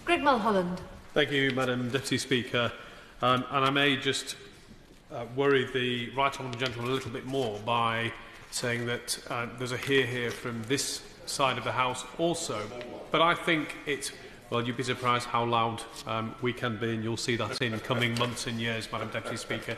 Mulholland. Thank you, Madam Deputy Speaker. And I may just worry the right honourable gentleman a little bit more by saying that there's a hear from this side of the House also. But I think it's, well, you'd be surprised how loud we can be, and you'll see that in coming months and years, Madam Deputy Speaker.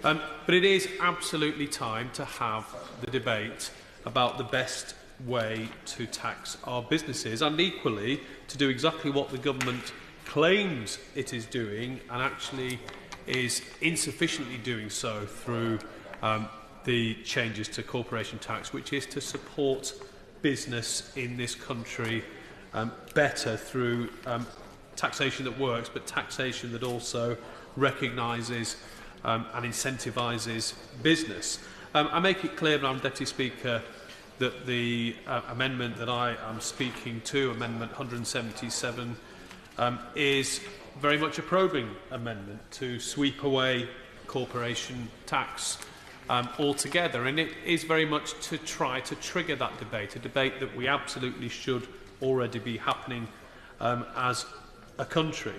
But it is absolutely time to have the debate about the best way to tax our businesses, and equally to do exactly what the government claims it is doing and actually is insufficiently doing so through the changes to corporation tax, which is to support business in this country better through taxation that works, but taxation that also recognises and incentivises business. I make it clear, Madam Deputy Speaker, that the amendment that I am speaking to, Amendment 177, is very much a probing amendment to sweep away corporation tax altogether, and it is very much to try to trigger that debate, a debate that we absolutely should already be happening as a country.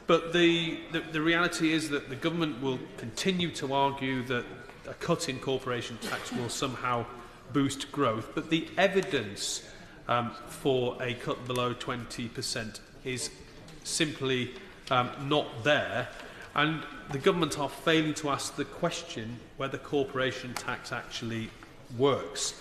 But the reality is that the government will continue to argue that a cut in corporation tax will somehow boost growth, but the evidence for a cut below 20% is simply not there, and the government are failing to ask the question whether corporation tax actually works.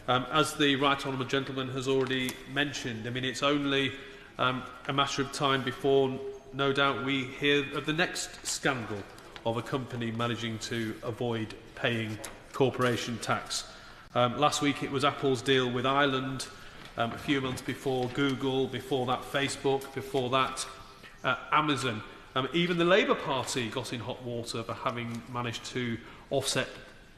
As the right honourable gentleman has already mentioned, I mean, it's only a matter of time before, no doubt, we hear of the next scandal of a company managing to avoid paying corporation tax. Last week it was Apple's deal with Ireland, a few months before Google, before that Facebook, before that Amazon. Even the Labour Party got in hot water for having managed to offset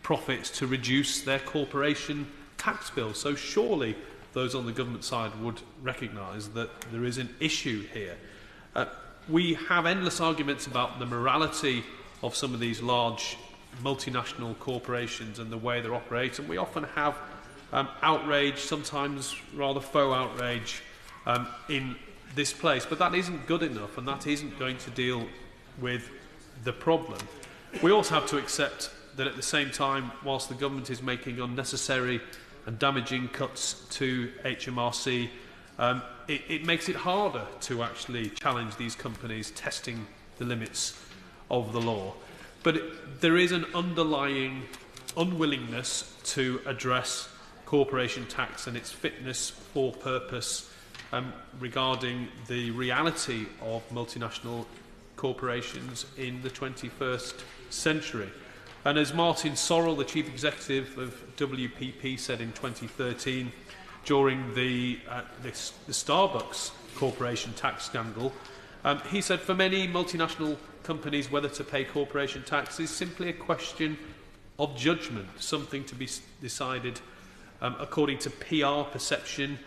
profits to reduce their corporation tax bill. So surely those on the government side would recognise that there is an issue here. We have endless arguments about the morality of some of these large multinational corporations and the way they operate, and we often have outrage, sometimes rather faux outrage, in this place, but that isn't good enough, and that isn't going to deal with the problem. We also have to accept that at the same time, whilst the government is making unnecessary and damaging cuts to HMRC, it makes it harder to actually challenge these companies testing the limits of the law. But there is an underlying unwillingness to address corporation tax and its fitness for purpose regarding the reality of multinational corporations in the 21st century. And as Martin Sorrell, the Chief Executive of WPP, said in 2013 during the Starbucks corporation tax scandal, he said for many multinational companies whether to pay corporation tax is simply a question of judgment, something to be decided according to PR perception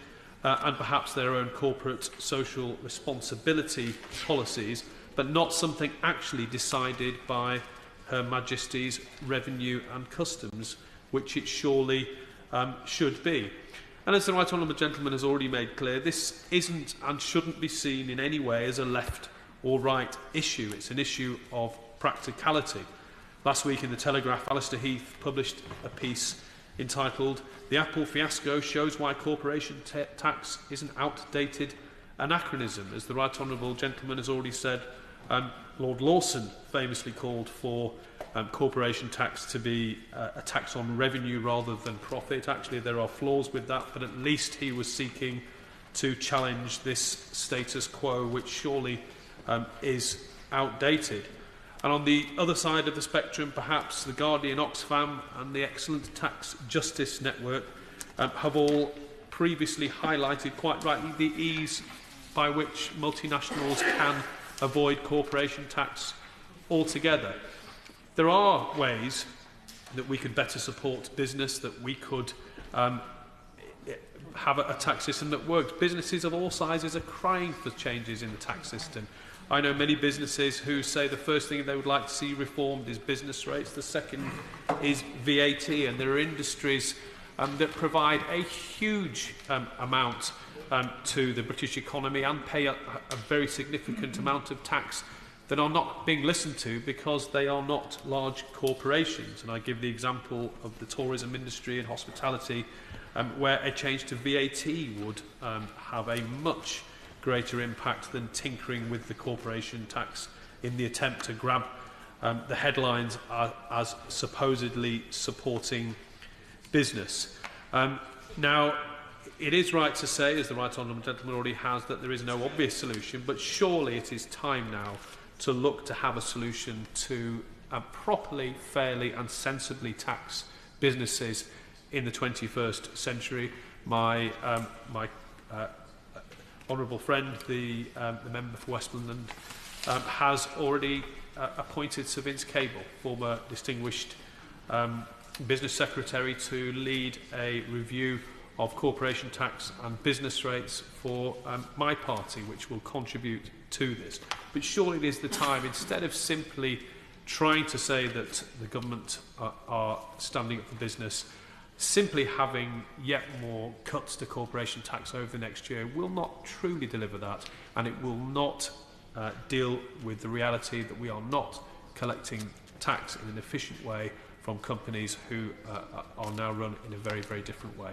and perhaps their own corporate social responsibility policies, but not something actually decided by Her Majesty's Revenue and Customs, which it surely should be. And as the right honourable gentleman has already made clear, this isn't and shouldn't be seen in any way as a left or right issue. It's an issue of practicality. Last week in the Telegraph, Alistair Heath published a piece entitled "The Apple Fiasco Shows Why Corporation Tax is an Outdated Anachronism." As the right honourable gentleman has already said, Lord Lawson famously called for corporation tax to be a tax on revenue rather than profit. Actually, there are flaws with that, but at least he was seeking to challenge this status quo, which surely is outdated. And on the other side of the spectrum, perhaps the Guardian, Oxfam and the excellent Tax Justice Network have all previously highlighted, quite rightly, the ease by which multinationals can avoid corporation tax altogether. There are ways that we could better support business, that we could have a tax system that works. Businesses of all sizes are crying for changes in the tax system. I know many businesses who say the first thing they would like to see reformed is business rates, the second is VAT, and there are industries that provide a huge amount to the British economy and pay a very significant amount of tax that are not being listened to because they are not large corporations. And I give the example of the tourism industry and hospitality, where a change to VAT would have a much greater impact than tinkering with the corporation tax in the attempt to grab the headlines as supposedly supporting business. Now, it is right to say, as the Right Honourable Gentleman already has, that there is no obvious solution, but surely it is time now to look to have a solution to properly, fairly and sensibly tax businesses in the 21st century. My honourable friend, the member for West London, has already appointed Sir Vince Cable, former distinguished business secretary, to lead a review of corporation tax and business rates for my party, which will contribute to this. But surely it is the time, instead of simply trying to say that the government are standing up for business, simply having yet more cuts to corporation tax over the next year will not truly deliver that, and it will not deal with the reality that we are not collecting tax in an efficient way from companies who are now run in a very, very different way.